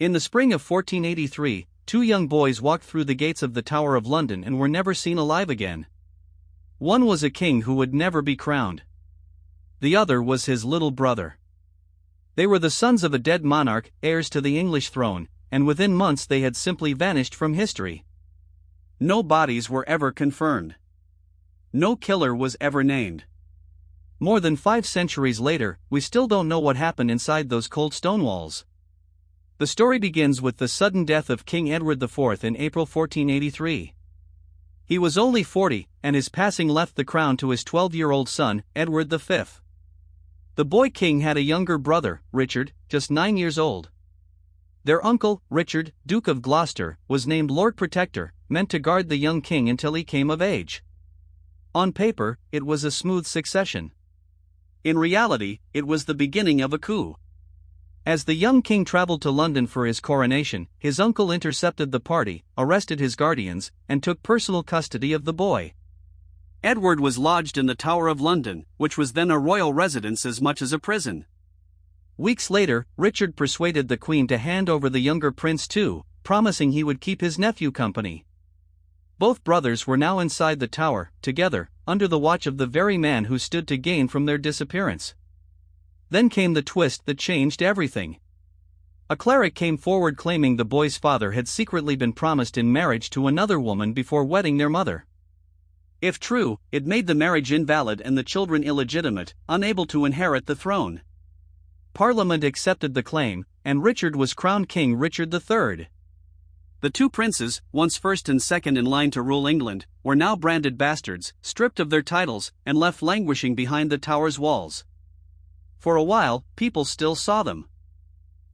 In the spring of 1483, two young boys walked through the gates of the Tower of London and were never seen alive again. One was a king who would never be crowned. The other was his little brother. They were the sons of a dead monarch, heirs to the English throne, and within months they had simply vanished from history. No bodies were ever confirmed. No killer was ever named. More than 5 centuries later, we still don't know what happened inside those cold stone walls. The story begins with the sudden death of King Edward IV in April 1483. He was only 40, and his passing left the crown to his 12-year-old son, Edward V. The boy king had a younger brother, Richard, just 9 years old. Their uncle, Richard, Duke of Gloucester, was named Lord Protector, meant to guard the young king until he came of age. On paper, it was a smooth succession. In reality, it was the beginning of a coup. As the young king traveled to London for his coronation, his uncle intercepted the party, arrested his guardians, and took personal custody of the boy. Edward was lodged in the Tower of London, which was then a royal residence as much as a prison. Weeks later, Richard persuaded the Queen to hand over the younger prince too, promising he would keep his nephew company. Both brothers were now inside the tower, together, under the watch of the very man who stood to gain from their disappearance. Then came the twist that changed everything. A cleric came forward claiming the boy's father had secretly been promised in marriage to another woman before wedding their mother. If true, it made the marriage invalid and the children illegitimate, unable to inherit the throne. Parliament accepted the claim, and Richard was crowned King Richard III. The two princes, once first and second in line to rule England, were now branded bastards, stripped of their titles, and left languishing behind the tower's walls. For a while, people still saw them.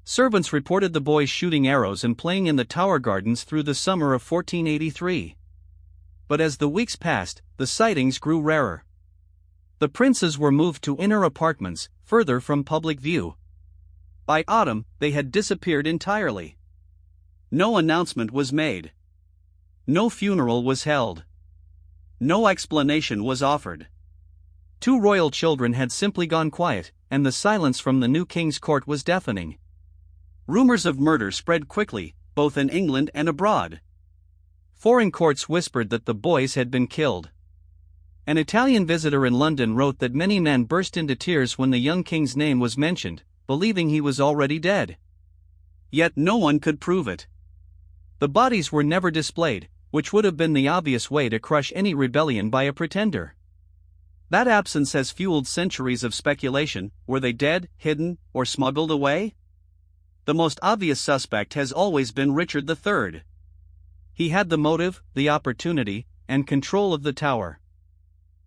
Servants reported the boys shooting arrows and playing in the tower gardens through the summer of 1483. But as the weeks passed, the sightings grew rarer. The princes were moved to inner apartments, further from public view. By autumn, they had disappeared entirely. No announcement was made. No funeral was held. No explanation was offered. 2 royal children had simply gone quiet, and the silence from the new king's court was deafening. Rumors of murder spread quickly, both in England and abroad. Foreign courts whispered that the boys had been killed. An Italian visitor in London wrote that many men burst into tears when the young king's name was mentioned, believing he was already dead. Yet no one could prove it. The bodies were never displayed, which would have been the obvious way to crush any rebellion by a pretender. That absence has fueled centuries of speculation. Were they dead, hidden, or smuggled away? The most obvious suspect has always been Richard III. He had the motive, the opportunity, and control of the tower.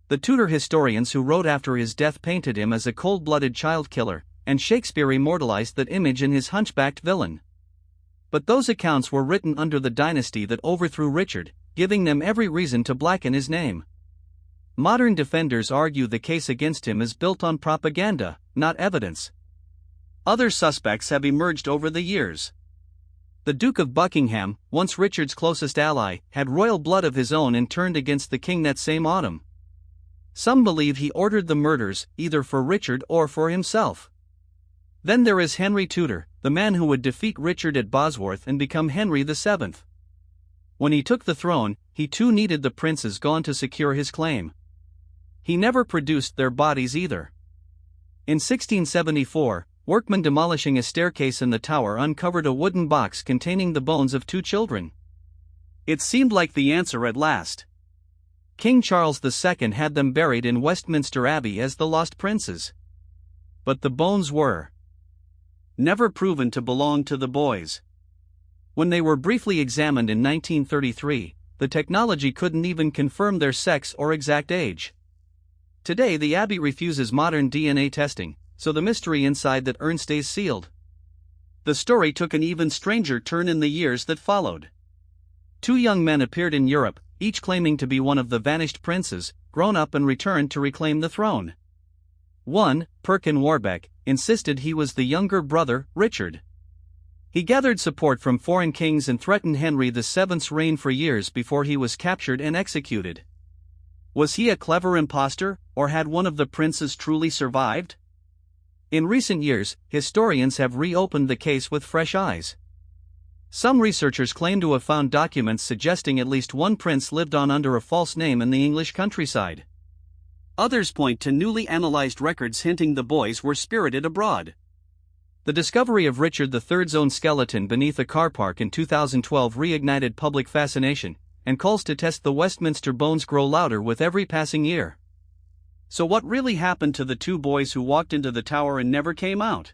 The Tudor historians who wrote after his death painted him as a cold-blooded child killer, and Shakespeare immortalized that image in his hunchbacked villain. But those accounts were written under the dynasty that overthrew Richard, giving them every reason to blacken his name. Modern defenders argue the case against him is built on propaganda, not evidence. Other suspects have emerged over the years. The Duke of Buckingham, once Richard's closest ally, had royal blood of his own and turned against the king that same autumn. Some believe he ordered the murders, either for Richard or for himself. Then there is Henry Tudor, the man who would defeat Richard at Bosworth and become Henry VII. When he took the throne, he too needed the princes gone to secure his claim. He never produced their bodies either. In 1674, workmen demolishing a staircase in the tower uncovered a wooden box containing the bones of 2 children. It seemed like the answer at last. King Charles II had them buried in Westminster Abbey as the lost princes. But the bones were never proven to belong to the boys. When they were briefly examined in 1933, the technology couldn't even confirm their sex or exact age. Today the Abbey refuses modern DNA testing, so the mystery inside that urn stays sealed. The story took an even stranger turn in the years that followed. 2 young men appeared in Europe, each claiming to be one of the vanished princes, grown up and returned to reclaim the throne. One, Perkin Warbeck, insisted he was the younger brother, Richard. He gathered support from foreign kings and threatened Henry VII's reign for years before he was captured and executed. Was he a clever impostor, or had one of the princes truly survived? In recent years, historians have reopened the case with fresh eyes. Some researchers claim to have found documents suggesting at least one prince lived on under a false name in the English countryside. Others point to newly analyzed records hinting the boys were spirited abroad. The discovery of Richard III's own skeleton beneath a car park in 2012 reignited public fascination, and calls to test the Westminster bones grow louder with every passing year. So what really happened to the two boys who walked into the tower and never came out?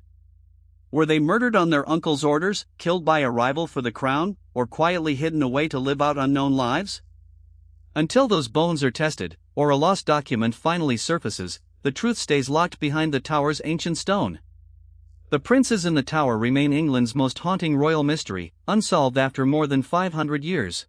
Were they murdered on their uncle's orders, killed by a rival for the crown, or quietly hidden away to live out unknown lives? Until those bones are tested, or a lost document finally surfaces, the truth stays locked behind the tower's ancient stone. The princes in the tower remain England's most haunting royal mystery, unsolved after more than 500 years.